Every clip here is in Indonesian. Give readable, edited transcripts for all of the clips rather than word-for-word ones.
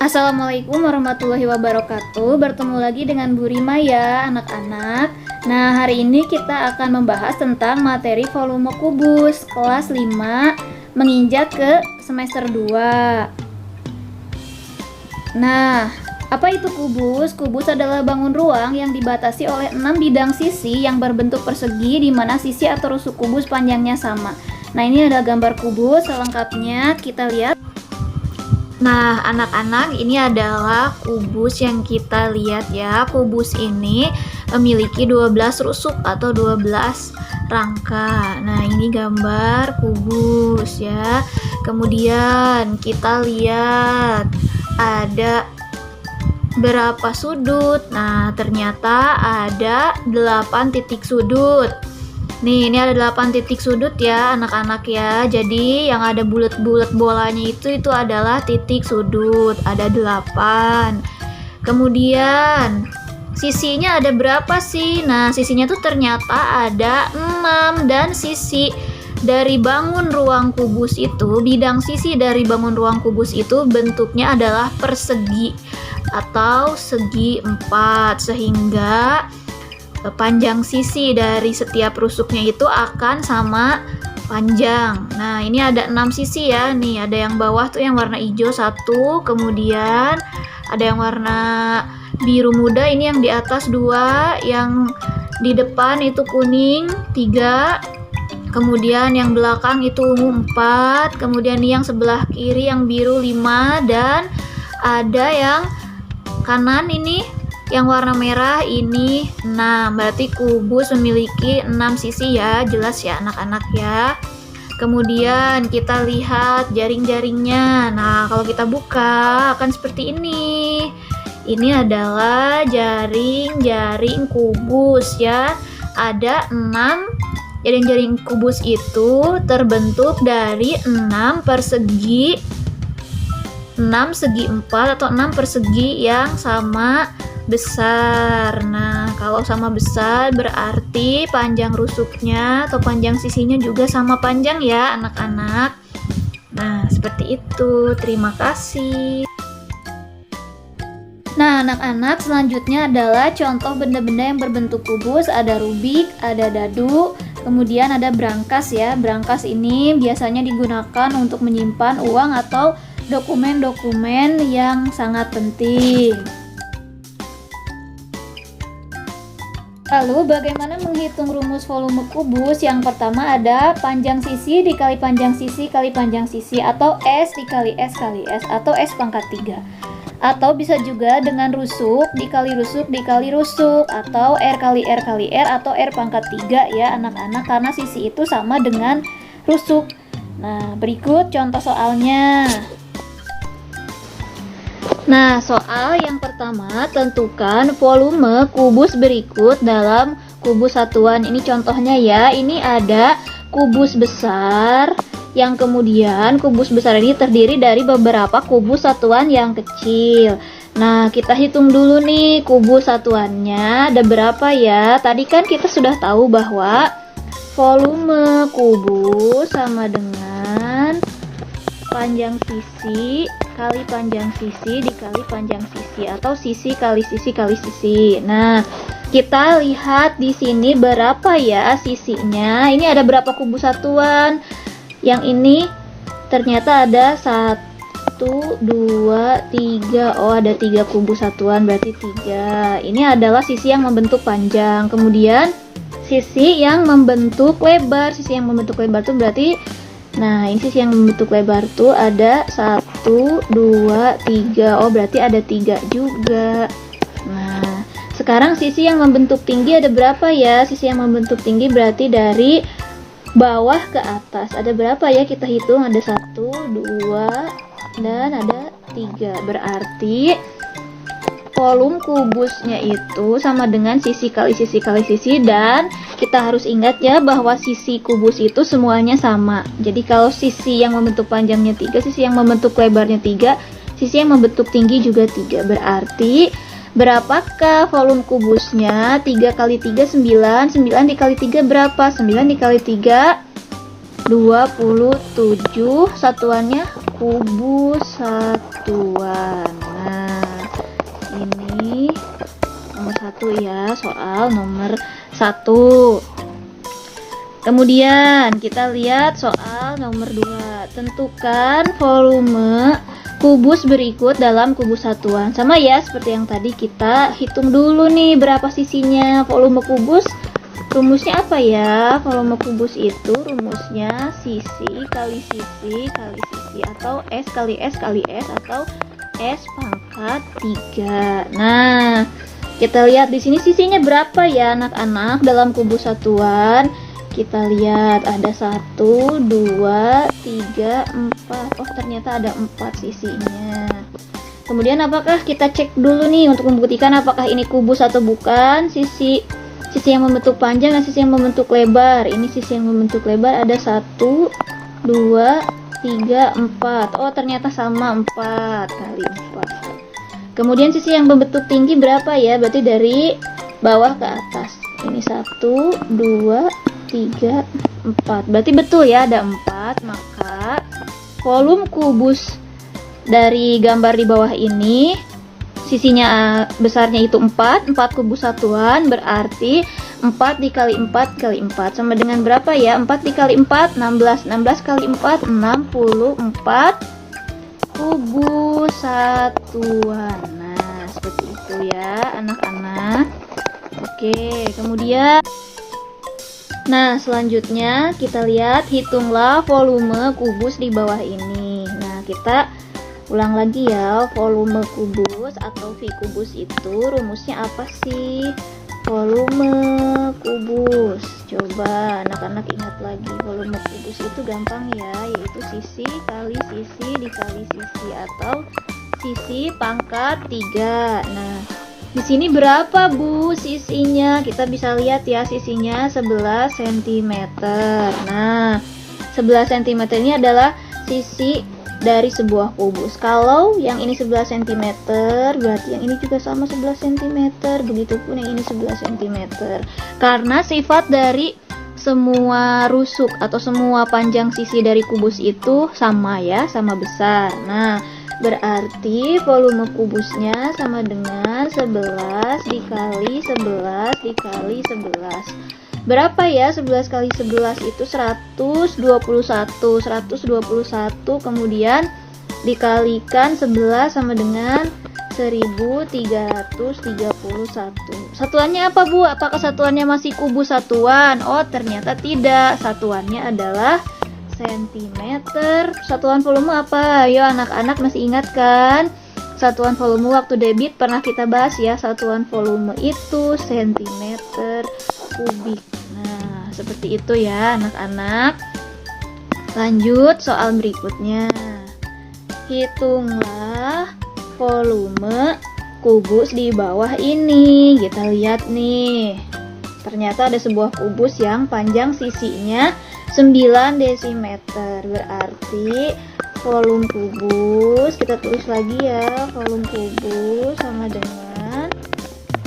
Assalamualaikum warahmatullahi wabarakatuh. Bertemu lagi dengan Bu Rima ya anak-anak. Nah, hari ini kita akan membahas tentang materi volume kubus kelas 5 menginjak ke semester 2. Nah, apa itu kubus? Kubus adalah bangun ruang yang dibatasi oleh 6 bidang sisi yang berbentuk persegi di mana sisi atau rusuk kubus panjangnya sama. Nah, ini ada gambar kubus selengkapnya, kita lihat. Nah, anak-anak, ini adalah kubus yang kita lihat ya. Kubus ini memiliki 12 rusuk atau 12 rangka. Nah, ini gambar kubus ya. Kemudian kita lihat ada berapa sudut. Nah, ternyata ada 8 titik sudut. Nih, ini ada 8 titik sudut ya anak-anak ya. Jadi yang ada bulat-bulat bolanya itu adalah titik sudut. Ada 8. Kemudian sisinya ada berapa sih? Nah, sisinya tuh ternyata ada 6. Dan sisi dari bangun ruang kubus itu, bidang sisi dari bangun ruang kubus itu bentuknya adalah persegi atau segi 4, sehingga panjang sisi dari setiap rusuknya itu akan sama panjang. Nah, ini ada 6 sisi ya. Nih, ada yang bawah tuh yang warna hijau 1, kemudian ada yang warna biru muda, ini yang di atas 2, yang di depan itu kuning 3, kemudian yang belakang itu ungu 4, kemudian yang sebelah kiri yang biru 5, dan ada yang kanan ini yang warna merah ini 6. Berarti kubus memiliki 6 sisi ya, jelas ya anak-anak ya. Kemudian kita lihat jaring-jaringnya. Nah, kalau kita buka akan seperti ini. Ini adalah jaring-jaring kubus ya. Ada 6 jaring-jaring kubus itu terbentuk dari 6 persegi, 6 segi 4 atau 6 persegi yang sama besar. Nah, kalau sama besar berarti panjang rusuknya atau panjang sisinya juga sama panjang ya anak-anak. Nah, seperti itu. Terima kasih. Nah, anak-anak, selanjutnya adalah contoh benda-benda yang berbentuk kubus. Ada rubik, ada dadu, kemudian ada brankas ya. Brankas ini biasanya digunakan untuk menyimpan uang atau dokumen-dokumen yang sangat penting. Lalu bagaimana menghitung rumus volume kubus? Yang pertama ada panjang sisi dikali panjang sisi kali panjang sisi, atau S dikali S kali S, atau S pangkat 3. Atau bisa juga dengan rusuk dikali rusuk dikali rusuk, atau R kali R kali R, atau R pangkat 3 ya anak-anak, karena sisi itu sama dengan rusuk. Nah, berikut contoh soalnya. Nah, soal yang pertama, tentukan volume kubus berikut dalam kubus satuan. Ini contohnya ya. Ini ada kubus besar, yang kemudian kubus besar ini terdiri dari beberapa kubus satuan yang kecil. Nah, kita hitung dulu nih kubus satuannya ada berapa ya. Tadi kan kita sudah tahu bahwa volume kubus sama dengan panjang sisi kali panjang sisi dikali panjang sisi, atau sisi kali sisi kali sisi. Nah, kita lihat di sini berapa ya sisinya. Ini ada berapa kubus satuan? Yang ini ternyata ada 1, 2, 3. Oh, ada 3 kubus satuan, berarti 3. Ini adalah sisi yang membentuk panjang. Kemudian sisi yang membentuk lebar. Sisi yang membentuk lebar itu berarti, nah, ini sisi yang membentuk lebar tuh ada 1, 2, 3. Oh, berarti ada 3 juga. Nah, sekarang sisi yang membentuk tinggi ada berapa ya? Sisi yang membentuk tinggi berarti dari bawah ke atas. Ada berapa ya? Kita hitung, ada 1, 2, dan ada 3. Berarti volume kubusnya itu sama dengan sisi kali sisi kali sisi, dan kita harus ingat ya bahwa sisi kubus itu semuanya sama. Jadi kalau sisi yang membentuk panjangnya 3, sisi yang membentuk lebarnya 3, sisi yang membentuk tinggi juga 3. Berarti berapakah volume kubusnya? 3 kali 3 9, 9 dikali 3 berapa? 9 dikali 3 27, satuannya kubus satuan. ya, soal nomor 1. Kemudian kita lihat soal nomor 2. Tentukan volume kubus berikut dalam kubus satuan. Sama ya, seperti yang tadi kita hitung dulu nih berapa sisinya. Volume kubus rumusnya apa ya? Volume kubus itu rumusnya sisi kali sisi kali sisi, atau S kali S kali S, atau S pangkat 3. Nah, kita lihat di sini sisinya berapa ya anak-anak dalam kubus satuan. Kita lihat ada 1, 2, 3, 4. Oh, ternyata ada 4 sisinya. Kemudian apakah kita cek dulu nih untuk membuktikan apakah ini kubus atau bukan. Sisi yang membentuk panjang dan sisi yang membentuk lebar. Ini sisi yang membentuk lebar ada 1, 2, 3, 4. Oh, ternyata sama, 4 kali 4. Kemudian sisi yang membentuk tinggi berapa ya? Berarti dari bawah ke atas. Ini 1, 2, 3, 4. Berarti betul ya ada 4. Maka volume kubus dari gambar di bawah ini sisinya besarnya itu 4 kubus satuan, berarti 4 dikali 4 kali 4 sama dengan berapa ya? 4 dikali 4 16, 16 kali 4 64 kubus satuan. Nah, seperti itu ya anak-anak. Oke, kemudian nah, selanjutnya kita lihat, hitunglah volume kubus di bawah ini. Nah, kita ulang lagi ya, volume kubus atau V kubus itu rumusnya apa sih? Volume kubus. Coba anak-anak ingat lagi, volume kubus itu gampang ya, yaitu sisi kali sisi dikali sisi, atau sisi pangkat 3. Nah, di sini berapa Bu sisinya? Kita bisa lihat ya, sisinya 11 cm. Nah, 11 cm ini adalah sisi dari sebuah kubus. Kalau yang ini 11 cm, berarti yang ini juga sama 11 cm. Begitupun yang ini 11 cm. Karena sifat dari semua rusuk atau semua panjang sisi dari kubus itu sama ya, sama besar. Nah, berarti volume kubusnya sama dengan 11 dikali 11 dikali 11. Berapa ya 11 kali 11 itu? 121. 121 kemudian dikalikan 11 sama dengan 1331. Satuannya apa Bu? Apakah satuannya masih kubus satuan? Oh, ternyata tidak. Satuannya adalah sentimeter. Satuan volume apa? Ayo anak-anak masih ingat kan? Satuan volume waktu debit pernah kita bahas ya. Satuan volume itu sentimeter kubik. Nah, seperti itu ya anak-anak. Lanjut soal berikutnya. Hitunglah volume kubus di bawah ini. Kita lihat nih. Ternyata ada sebuah kubus yang panjang sisinya 9 desimeter. Berarti volume kubus, kita tulis lagi ya, volume kubus sama dengan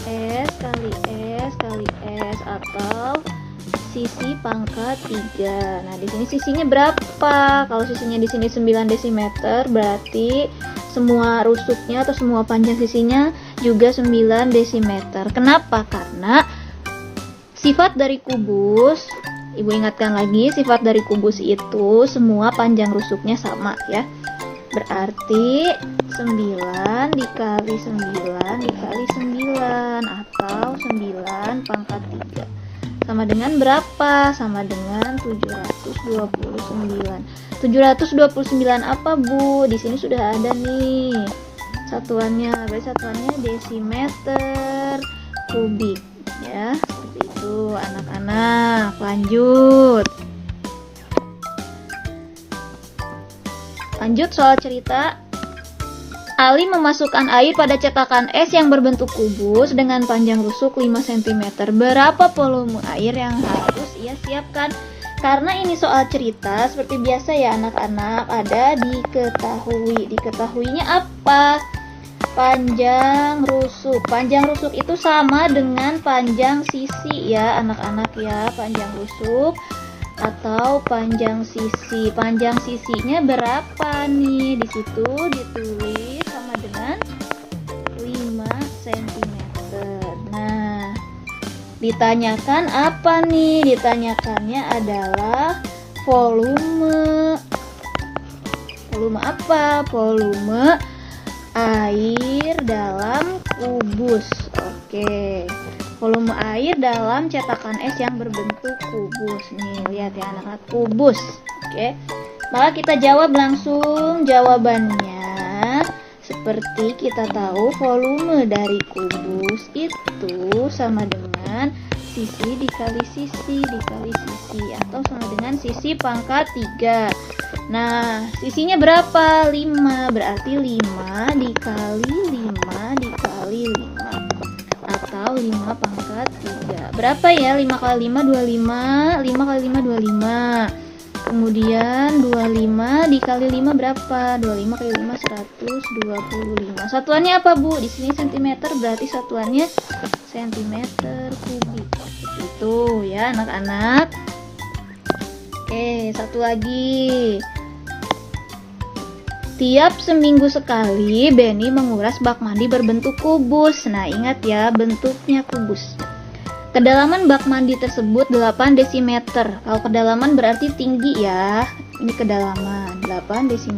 S kali S kali S, atau sisi pangkat 3. Nah, di sini sisinya berapa? Kalau sisinya di sini 9 desimeter, berarti semua rusuknya atau semua panjang sisinya juga 9 desimeter. Kenapa? Karena sifat dari kubus, Ibu ingatkan lagi, sifat dari kubus itu semua panjang rusuknya sama ya. Berarti 9 dikali 9 dikali 9, atau 9 pangkat 3. Sama dengan berapa? Sama dengan 729. 729 apa Bu? Di sini sudah ada nih satuannya. Berarti satuannya desimeter kubik ya. Seperti itu anak-anak. Lanjut soal cerita. Ali memasukkan air pada cetakan es yang berbentuk kubus dengan panjang rusuk 5 cm. Berapa volume air yang harus ia siapkan? Karena ini soal cerita, seperti biasa ya anak-anak, ada diketahui. Diketahuinya apa? Panjang rusuk. Panjang rusuk itu sama dengan panjang sisi ya anak-anak ya. Panjang rusuk atau panjang sisi. Panjang sisinya berapa nih? Di situ ditulis sama dengan 5 cm. Nah, Ditanyakan apa nih? Ditanyakannya adalah volume. Volume apa? Volume air dalam kubus. Oke. Volume air dalam cetakan es yang berbentuk kubus. Nih, lihat ya anak-anak, kubus. Oke. Maka kita jawab langsung jawabannya. Seperti kita tahu volume dari kubus itu sama dengan sisi dikali sisi atau sama dengan sisi pangkat 3. Nah, sisinya berapa? 5. Berarti 5 dikali 5 dikali 5 atau 5 pangkat 3. Berapa ya? 5 kali 5 25. 5 kali 5 25. Kemudian 25 dikali 5 berapa? 25 kali 5 125. Satuannya apa, Bu? Di sini cm, berarti satuannya cm kubik. Itu ya, anak-anak. Oke, satu lagi. Tiap seminggu sekali Benny menguras bak mandi berbentuk kubus. Nah, ingat ya, bentuknya kubus. Kedalaman bak mandi tersebut 8 dm. Kalau kedalaman berarti tinggi ya. Ini kedalaman 8 dm.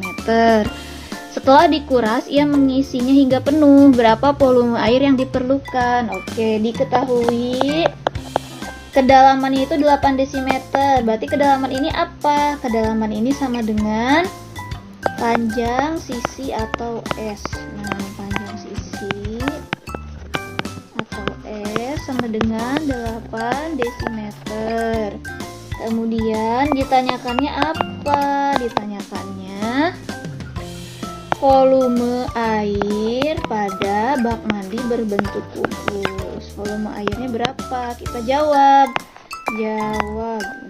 Setelah dikuras, ia mengisinya hingga penuh. Berapa volume air yang diperlukan? Oke, diketahui kedalamannya itu 8 dm. Berarti kedalaman ini apa? Kedalaman ini sama dengan panjang sisi atau S. Nah, panjang sisi atau S sama dengan 8 dm. Kemudian ditanyakannya apa? Ditanyakannya volume air pada bak mandi berbentuk kubus. Volume airnya berapa? Kita jawab.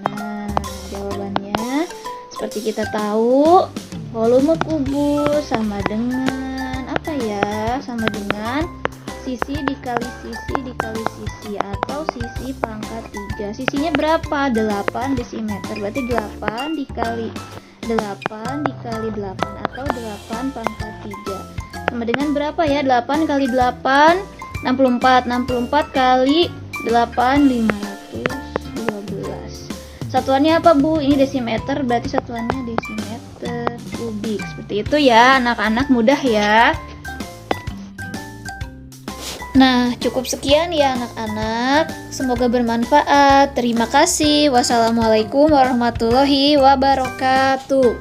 Nah, jawabannya seperti kita tahu, volume kubus sama dengan apa ya? Sama dengan sisi dikali sisi atau sisi pangkat 3. Sisinya berapa? 8 dm. Berarti 8 dikali 8 dikali 8 atau 8 pangkat 3. Sama dengan berapa ya? 8 kali 8 64. 64 kali 8 512. Satuannya apa, Bu? Ini desimeter, berarti satuannya desimeter kubik. Seperti itu ya, anak-anak, mudah ya. Nah, cukup sekian ya anak-anak. Semoga bermanfaat. Terima kasih. Wassalamualaikum warahmatullahi wabarakatuh.